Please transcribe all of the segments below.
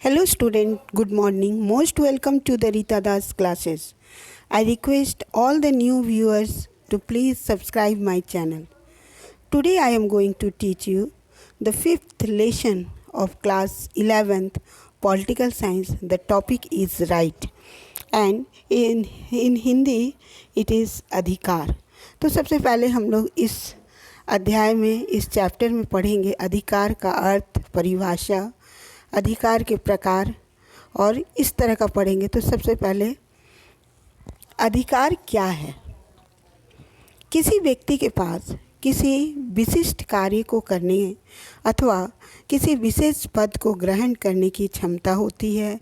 Hello student, good morning. Most welcome to the Rita Das classes. I request all the new viewers to please subscribe my channel. Today I am going to teach you the fifth lesson of class 11th political science. The topic is right and in Hindi it is अधिकार. तो सबसे पहले हम लोग इस अध्याय में इस चैप्टर में पढ़ेंगे अधिकार का अर्थ, परिभाषा, अधिकार के प्रकार और इस तरह का पढ़ेंगे। तो सबसे पहले अधिकार क्या है? किसी व्यक्ति के पास किसी विशिष्ट कार्य को करने अथवा किसी विशेष पद को ग्रहण करने की क्षमता होती है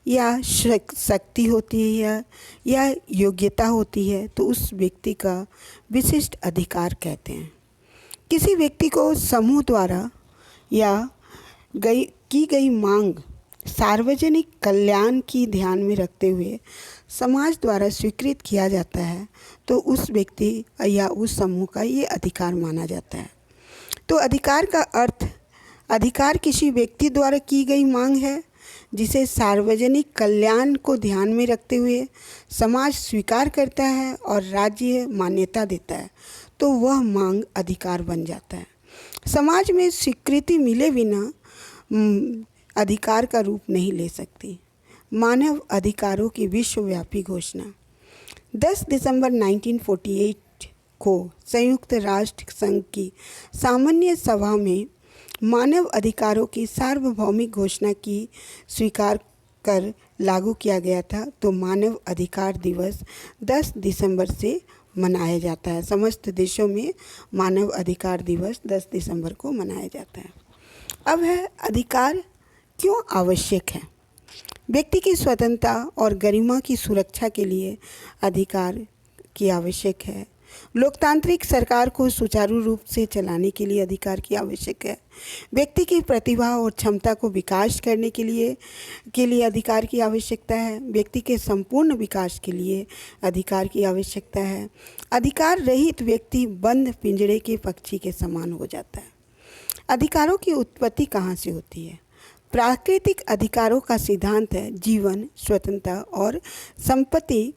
या शक्ति होती है या योग्यता होती है तो उस व्यक्ति का विशिष्ट अधिकार कहते हैं। किसी व्यक्ति को समूह द्वारा या की गई मांग सार्वजनिक कल्याण की ध्यान में रखते हुए समाज द्वारा स्वीकृत किया जाता है तो उस व्यक्ति या उस समूह का ये अधिकार माना जाता है। तो अधिकार का अर्थ, अधिकार किसी व्यक्ति द्वारा की गई मांग है जिसे सार्वजनिक कल्याण को ध्यान में रखते हुए समाज स्वीकार करता है और राज्य मान्यता देता है तो वह मांग अधिकार बन जाता है। समाज में स्वीकृति मिले बिना अधिकार का रूप नहीं ले सकती। मानव अधिकारों की विश्वव्यापी घोषणा 10 दिसंबर 1948 को संयुक्त राष्ट्र संघ की सामान्य सभा में मानव अधिकारों की सार्वभौमिक घोषणा की स्वीकार कर लागू किया गया था। तो मानव अधिकार दिवस 10 दिसंबर से मनाया जाता है। समस्त देशों में मानव अधिकार दिवस 10 दिसंबर को मनाया जाता है। अब है अधिकार क्यों आवश्यक है? व्यक्ति की स्वतंत्रता और गरिमा की सुरक्षा के लिए अधिकार की आवश्यक है। लोकतांत्रिक सरकार को सुचारू रूप से चलाने के लिए अधिकार की आवश्यक है। व्यक्ति की प्रतिभा और क्षमता को विकास करने के लिए अधिकार की आवश्यकता है। व्यक्ति के संपूर्ण विकास के लिए अधिकार की आवश्यकता है। अधिकार रहित व्यक्ति बंद पिंजरे के पक्षी के समान हो जाता है। अधिकारों की उत्पत्ति कहाँ से होती है? प्राकृतिक अधिकारों का सिद्धांत है जीवन, स्वतंत्रता और संपत्ति।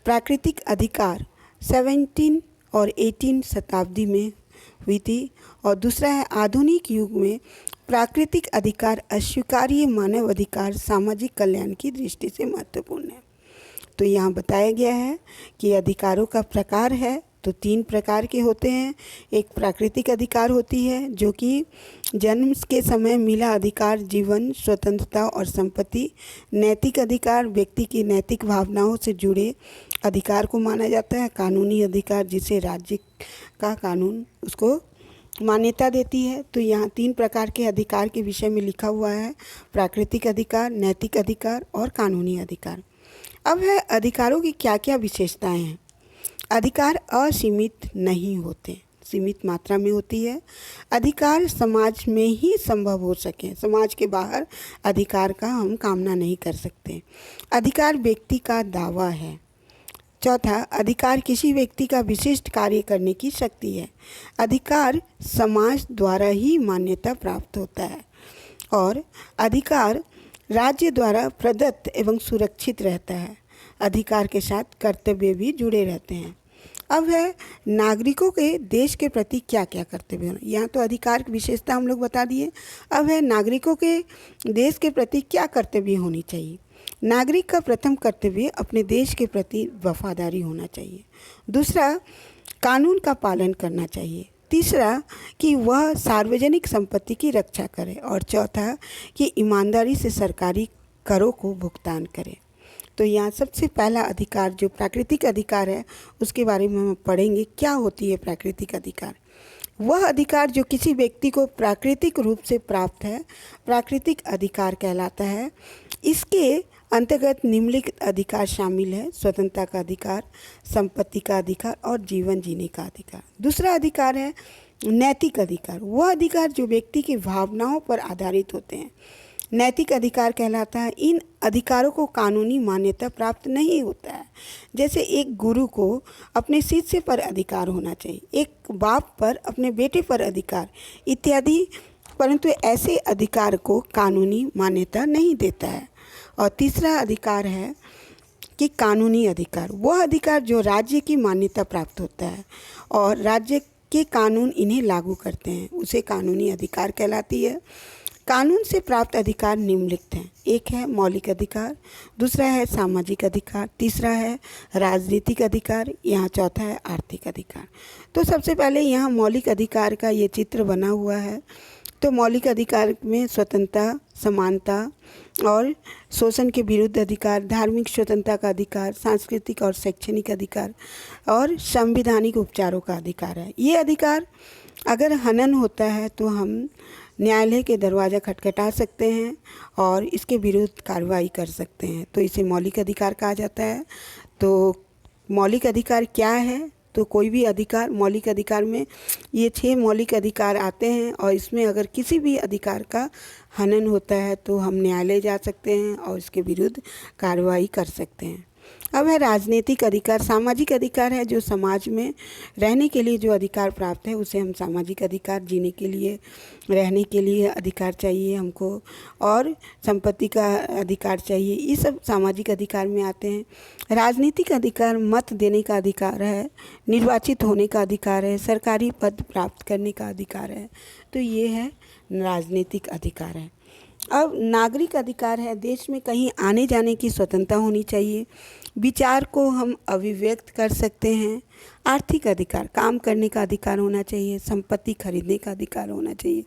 प्राकृतिक अधिकार 17 और 18 शताब्दी में हुई थी और दूसरा है आधुनिक युग में प्राकृतिक अधिकार अस्वीकार्य मानव अधिकार सामाजिक कल्याण की दृष्टि से महत्वपूर्ण है। तो यहाँ बताया गया है कि अधिकारों का प्रकार है तो 3 प्रकार के होते हैं। एक प्राकृतिक अधिकार होती है जो कि जन्म के समय मिला अधिकार, जीवन, स्वतंत्रता और संपत्ति। नैतिक अधिकार व्यक्ति की नैतिक भावनाओं से जुड़े अधिकार को माना जाता है। कानूनी अधिकार जिसे राज्य का कानून उसको मान्यता देती है। तो यहाँ 3 प्रकार के अधिकार के विषय में लिखा हुआ है, प्राकृतिक अधिकार, नैतिक अधिकार और कानूनी अधिकार। अब है अधिकारों की क्या क्या विशेषताएं हैं। अधिकार असीमित नहीं होते, सीमित मात्रा में होती है। अधिकार समाज में ही संभव हो सके, समाज के बाहर अधिकार का हम कामना नहीं कर सकते। अधिकार व्यक्ति का दावा है। चौथा, अधिकार किसी व्यक्ति का विशिष्ट कार्य करने की शक्ति है। अधिकार समाज द्वारा ही मान्यता प्राप्त होता है और अधिकार राज्य द्वारा प्रदत्त एवं सुरक्षित रहता है। अधिकार के साथ कर्तव्य भी जुड़े रहते हैं। अब है नागरिकों के देश के प्रति क्या क्या कर्तव्य होना। यहाँ तो अधिकार की विशेषता हम लोग बता दिए। अब है नागरिकों के देश के प्रति क्या कर्तव्य होनी चाहिए। नागरिक का प्रथम कर्तव्य अपने देश के प्रति वफादारी होना चाहिए। दूसरा, कानून का पालन करना चाहिए। तीसरा, कि वह सार्वजनिक संपत्ति की रक्षा करे और चौथा, कि ईमानदारी से सरकारी करों को भुगतान करे। तो यहाँ सबसे पहला अधिकार जो प्राकृतिक अधिकार है उसके बारे में हम पढ़ेंगे। क्या होती है प्राकृतिक अधिकार? वह अधिकार जो किसी व्यक्ति को प्राकृतिक रूप से प्राप्त है प्राकृतिक अधिकार कहलाता है। इसके अंतर्गत निम्नलिखित अधिकार शामिल है: स्वतंत्रता का अधिकार, संपत्ति का अधिकार और जीवन जीने का अधिकार। दूसरा अधिकार है नैतिक अधिकार। वह अधिकार जो व्यक्ति की भावनाओं पर आधारित होते हैं नैतिक अधिकार कहलाता है। इन अधिकारों को कानूनी मान्यता प्राप्त नहीं होता है। जैसे एक गुरु को अपने शिष्य पर अधिकार होना चाहिए, एक बाप पर अपने बेटे पर अधिकार इत्यादि परंतु ऐसे अधिकार को कानूनी मान्यता नहीं देता है। और तीसरा अधिकार है कि कानूनी अधिकार, वह अधिकार जो राज्य की मान्यता प्राप्त होता है और राज्य के कानून इन्हें लागू करते हैं, उसे कानूनी अधिकार कहलाती है। कानून से प्राप्त अधिकार निम्नलिखित हैं। एक है मौलिक अधिकार, दूसरा है सामाजिक अधिकार, तीसरा है राजनीतिक अधिकार, यहाँ चौथा है आर्थिक अधिकार। तो सबसे पहले यहाँ मौलिक अधिकार का ये चित्र बना हुआ है। तो मौलिक अधिकार में स्वतंत्रता, समानता और शोषण के विरुद्ध अधिकार, धार्मिक स्वतंत्रता का अधिकार, सांस्कृतिक और शैक्षणिक अधिकार और संवैधानिक उपचारों का अधिकार है। ये अधिकार अगर हनन होता है तो हम न्यायालय के दरवाज़ा खटखटा सकते हैं और इसके विरुद्ध कार्रवाई कर सकते हैं, तो इसे मौलिक अधिकार कहा जाता है। तो मौलिक अधिकार क्या है? तो कोई भी अधिकार, मौलिक अधिकार में ये 6 मौलिक अधिकार आते हैं और इसमें अगर किसी भी अधिकार का हनन होता है तो हम न्यायालय जा सकते हैं और इसके विरुद्ध कार्रवाई कर सकते हैं। अब है राजनीतिक अधिकार। सामाजिक अधिकार है जो समाज में रहने के लिए जो अधिकार प्राप्त है उसे हम सामाजिक अधिकार, जीने के लिए, रहने के लिए अधिकार चाहिए हमको, और संपत्ति का अधिकार चाहिए, ये सब सामाजिक अधिकार में आते हैं। राजनीतिक अधिकार मत देने का अधिकार है, निर्वाचित होने का अधिकार है, सरकारी पद प्राप्त करने का अधिकार है। तो ये है राजनीतिक अधिकार है। अब नागरिक अधिकार है, देश में कहीं आने जाने की स्वतंत्रता होनी चाहिए, विचार को हम अभिव्यक्त कर सकते हैं। आर्थिक अधिकार, काम करने का अधिकार होना चाहिए, संपत्ति खरीदने का अधिकार होना चाहिए।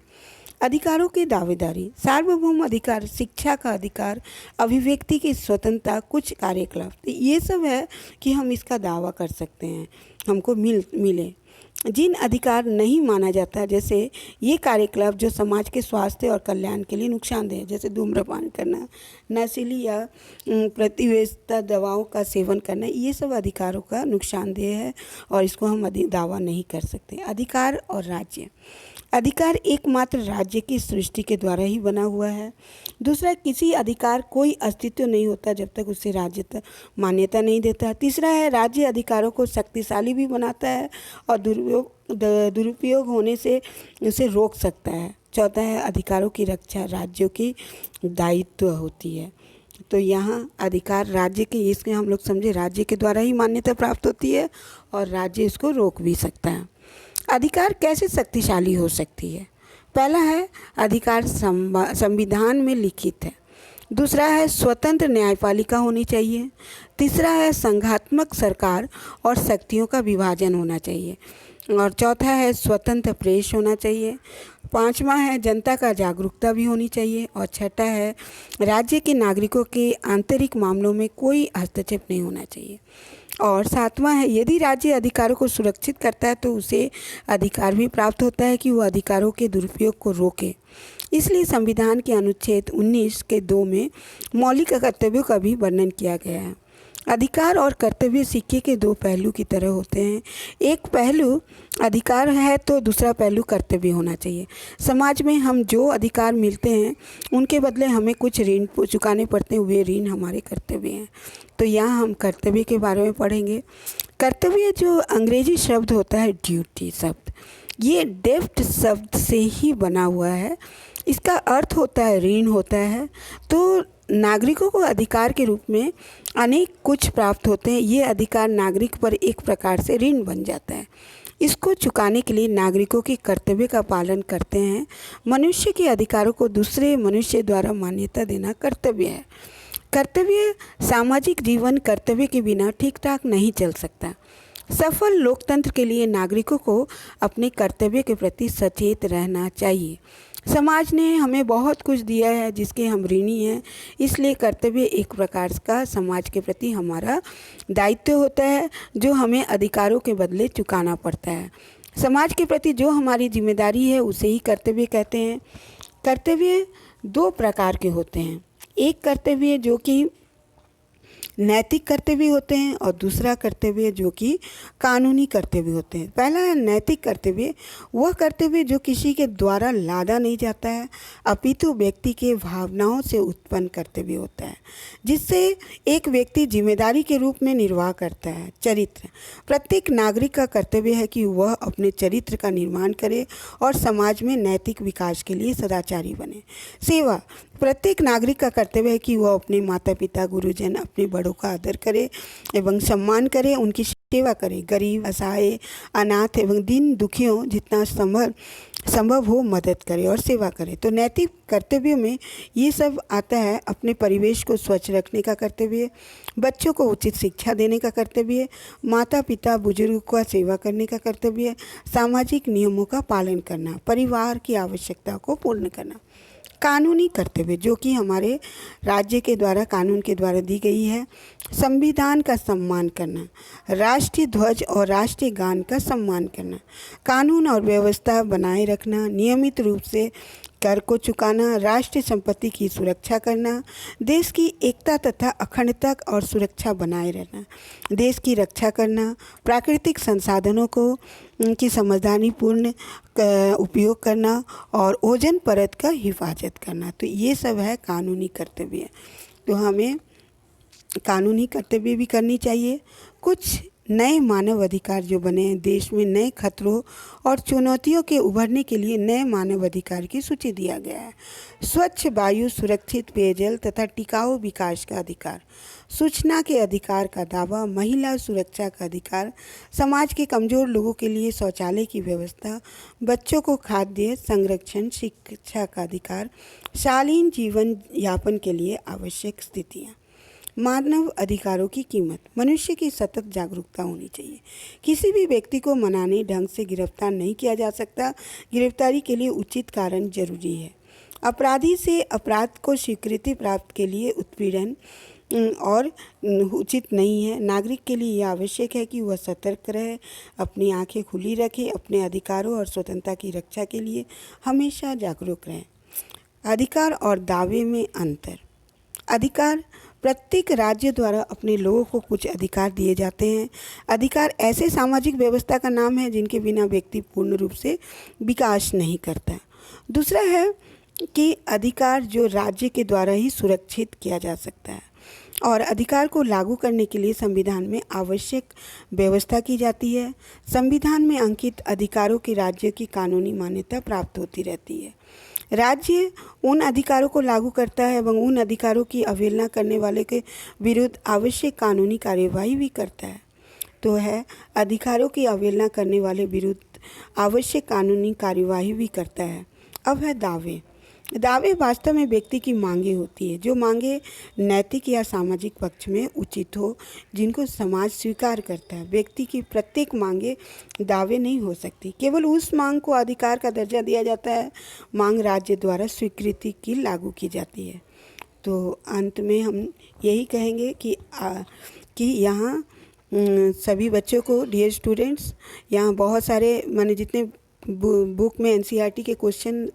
अधिकारों की दावेदारी, सार्वभौम अधिकार, शिक्षा का अधिकार, अभिव्यक्ति की स्वतंत्रता, कुछ कार्यकलाप, तो ये सब है कि हम इसका दावा कर सकते हैं, हमको मिले। जिन अधिकार नहीं माना जाता, जैसे ये कार्यकलाप जो समाज के स्वास्थ्य और कल्याण के लिए नुकसानदेह है, जैसे धूम्रपान करना, नशीली या प्रतिवेशित दवाओं का सेवन करना, ये सब अधिकारों का नुकसानदेह है और इसको हम दावा नहीं कर सकते। अधिकार और राज्य, अधिकार एकमात्र राज्य की सृष्टि के द्वारा ही बना हुआ है। दूसरा, किसी अधिकार कोई अस्तित्व नहीं होता जब तक उसे राज्य मान्यता नहीं देता। तीसरा है राज्य अधिकारों को शक्तिशाली भी बनाता है और दुरुपयोग होने से उसे रोक सकता है। चौथा है अधिकारों की रक्षा राज्यों की दायित्व होती है। तो यहाँ अधिकार राज्य के, इसमें हम लोग समझे राज्य के द्वारा ही मान्यता प्राप्त होती है और राज्य इसको रोक भी सकता है। अधिकार कैसे शक्तिशाली हो सकती है? पहला है अधिकार संविधान में लिखित है। दूसरा है स्वतंत्र न्यायपालिका होनी चाहिए। तीसरा है संघात्मक सरकार और शक्तियों का विभाजन होना चाहिए। और चौथा है स्वतंत्र प्रेस होना चाहिए। पांचवा है जनता का जागरूकता भी होनी चाहिए। और छठा है राज्य के नागरिकों के आंतरिक मामलों में कोई हस्तक्षेप नहीं होना चाहिए। और सातवां है यदि राज्य अधिकारों को सुरक्षित करता है तो उसे अधिकार भी प्राप्त होता है कि वह अधिकारों के दुरुपयोग को रोके। इसलिए संविधान के अनुच्छेद 19 के 2 में मौलिक कर्तव्यों का भी वर्णन किया गया है। अधिकार और कर्तव्य सिक्के के 2 पहलू की तरह होते हैं। एक पहलू अधिकार है तो दूसरा पहलू कर्तव्य होना चाहिए। समाज में हम जो अधिकार मिलते हैं उनके बदले हमें कुछ ऋण चुकाने पड़ते हैं, वे ऋण हमारे कर्तव्य हैं। तो यहाँ हम कर्तव्य के बारे में पढ़ेंगे। कर्तव्य जो अंग्रेजी शब्द होता है ड्यूटी शब्द, ये डेब्ट शब्द से ही बना हुआ है। इसका अर्थ होता है ऋण होता है। तो नागरिकों को अधिकार के रूप में अनेक कुछ प्राप्त होते हैं। ये अधिकार नागरिक पर एक प्रकार से ऋण बन जाता है। इसको चुकाने के लिए नागरिकों के कर्तव्य का पालन करते हैं। मनुष्य के अधिकारों को दूसरे मनुष्य द्वारा मान्यता देना कर्तव्य है। कर्तव्य सामाजिक जीवन कर्तव्य के बिना ठीक ठाक नहीं चल सकता। सफल लोकतंत्र के लिए नागरिकों को अपने कर्तव्य के प्रति सचेत रहना चाहिए। समाज ने हमें बहुत कुछ दिया है जिसके हम ऋणी हैं, इसलिए कर्तव्य एक प्रकार का समाज के प्रति हमारा दायित्व होता है जो हमें अधिकारों के बदले चुकाना पड़ता है। समाज के प्रति जो हमारी जिम्मेदारी है उसे ही कर्तव्य कहते हैं। कर्तव्य 2 प्रकार के होते हैं। एक कर्तव्य जो कि नैतिक कर्तव्य होते हैं और दूसरा कर्तव्य जो कि कानूनी कर्तव्य होते हैं। पहला है नैतिक कर्तव्य, वह कर्तव्य जो किसी के द्वारा लादा नहीं जाता है, अपितु व्यक्ति के भावनाओं से उत्पन्न कर्तव्य होता है, जिससे एक व्यक्ति जिम्मेदारी के रूप में निर्वाह करता है। चरित्र, प्रत्येक नागरिक का कर्तव्य है कि वह अपने चरित्र का निर्माण करे और समाज में नैतिक विकास के लिए सदाचारी बने। सेवा, प्रत्येक नागरिक का कर्तव्य है कि वह अपने माता पिता, गुरुजन, अपने बड़ों का आदर करे एवं सम्मान करे, उनकी सेवा करे, गरीब, असहाय, अनाथ एवं दीन दुखियों जितना संभव हो मदद करे और सेवा करे। तो नैतिक कर्तव्यों में ये सब आता है। अपने परिवेश को स्वच्छ रखने का कर्तव्य, बच्चों को उचित शिक्षा देने का कर्तव्य, माता पिता बुजुर्ग का सेवा करने का कर्तव्य, सामाजिक नियमों का पालन करना, परिवार की आवश्यकता को पूर्ण करना। कानूनी कर्तव्य जो कि हमारे राज्य के द्वारा, कानून के द्वारा दी गई है। संविधान का सम्मान करना, राष्ट्रीय ध्वज और राष्ट्रीय गान का सम्मान करना, कानून और व्यवस्था बनाए रखना, नियमित रूप से कर को चुकाना, राष्ट्रीय संपत्ति की सुरक्षा करना, देश की एकता तथा अखंडता और सुरक्षा बनाए रहना, देश की रक्षा करना, प्राकृतिक संसाधनों को की समझदारीपूर्ण उपयोग करना और ओजोन परत का हिफाजत करना। तो ये सब है कानूनी कर्तव्य। तो हमें कानूनी कर्तव्य भी करनी चाहिए। कुछ नए मानव अधिकार जो बने हैं, देश में नए खतरों और चुनौतियों के उभरने के लिए नए मानव अधिकार की सूची दिया गया है। स्वच्छ वायु, सुरक्षित पेयजल तथा टिकाऊ विकास का अधिकार, सूचना के अधिकार का दावा, महिला सुरक्षा का अधिकार, समाज के कमज़ोर लोगों के लिए शौचालय की व्यवस्था, बच्चों को खाद्य संरक्षण, शिक्षा का अधिकार, शालीन जीवन यापन के लिए आवश्यक स्थितियाँ। मानव अधिकारों की कीमत, मनुष्य की सतत जागरूकता होनी चाहिए। किसी भी व्यक्ति को मनाने ढंग से गिरफ्तार नहीं किया जा सकता। गिरफ्तारी के लिए उचित कारण जरूरी है। अपराधी से अपराध को स्वीकृति प्राप्त के लिए उत्पीड़न और उचित नहीं है। नागरिक के लिए यह आवश्यक है कि वह सतर्क रहे, अपनी आंखें खुली रखे, अपने अधिकारों और स्वतंत्रता की रक्षा के लिए हमेशा जागरूक रहें। अधिकार और दावे में अंतर। अधिकार, प्रत्येक राज्य द्वारा अपने लोगों को कुछ अधिकार दिए जाते हैं। अधिकार ऐसे सामाजिक व्यवस्था का नाम है जिनके बिना व्यक्ति पूर्ण रूप से विकास नहीं करता। दूसरा है कि अधिकार जो राज्य के द्वारा ही सुरक्षित किया जा सकता है और अधिकार को लागू करने के लिए संविधान में आवश्यक व्यवस्था की जाती है। संविधान में अंकित अधिकारों की राज्य की कानूनी मान्यता प्राप्त होती रहती है। राज्य उन अधिकारों को लागू करता है एवं उन अधिकारों की अवहेलना करने वाले के विरुद्ध आवश्यक कानूनी कार्यवाही भी करता है। तो है अधिकारों की अवहेलना करने वाले विरुद्ध आवश्यक कानूनी कार्यवाही भी करता है। अब है दावे। दावे वास्तव में व्यक्ति की मांगे होती है, जो मांगे नैतिक या सामाजिक पक्ष में उचित हो, जिनको समाज स्वीकार करता है। व्यक्ति की प्रत्येक मांगे दावे नहीं हो सकती। केवल उस मांग को अधिकार का दर्जा दिया जाता है, मांग राज्य द्वारा स्वीकृति की लागू की जाती है। तो अंत में हम यही कहेंगे कि यहाँ सभी बच्चों को, डियर स्टूडेंट्स, यहाँ बहुत सारे माने जितने बुक में एनसीईआरटी के क्वेश्चन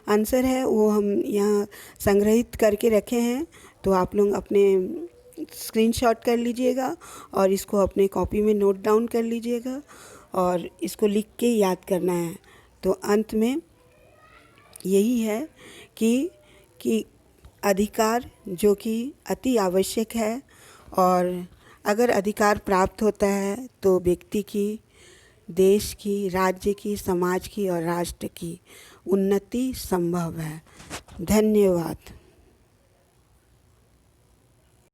आंसर है वो हम यहाँ संग्रहित करके रखे हैं। तो आप लोग अपने स्क्रीनशॉट कर लीजिएगा और इसको अपने कॉपी में नोट डाउन कर लीजिएगा और इसको लिख के याद करना है। तो अंत में यही है कि अधिकार जो कि अति आवश्यक है, और अगर अधिकार प्राप्त होता है तो व्यक्ति की, देश की, राज्य की, समाज की और राष्ट्र की उन्नति संभव है। धन्यवाद।